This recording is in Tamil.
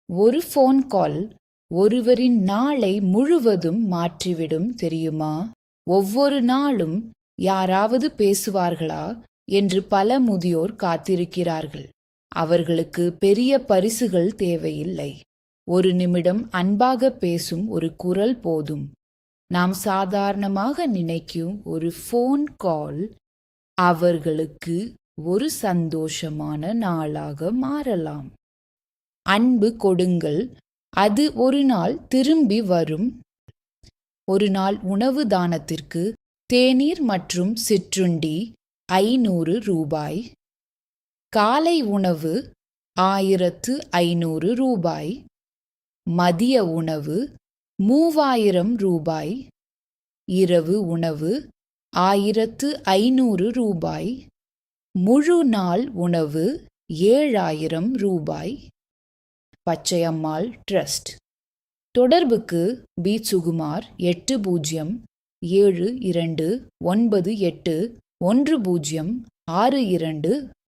ஒரு ஃபோன் கால் ஒருவரின் நாளை முழுவதும் மாற்றிவிடும் தெரியுமா? ஒவ்வொரு நாளும் யாராவது பேசுவார்களா என்று பல முதியோர் காத்திருக்கிறார்கள். அவர்களுக்கு பெரிய பரிசுகள் தேவையில்லை. ஒரு நிமிடம் அன்பாக பேசும் ஒரு குரல் போதும். நாம் சாதாரணமாக நினைக்கும் ஒரு ஃபோன் கால் அவர்களுக்கு ஒரு சந்தோஷமான நாளாக மாறலாம். அன்பு கொடுங்கள், அது ஒரு நாள் திரும்பி வரும். ஒரு நாள் உணவு தானத்திற்கு தேநீர் மற்றும் சிற்றுண்டி ரூ. 500. காலை உணவு ரூ. 1500. மதிய உணவு ரூ. 3000. இரவு உணவு ரூ. 1500. முழு நாள் உணவு ரூ. 7000. பச்சையம்மாள் ட்ரஸ்ட். தொடர்புக்கு பி. சுகுமார் 8072981062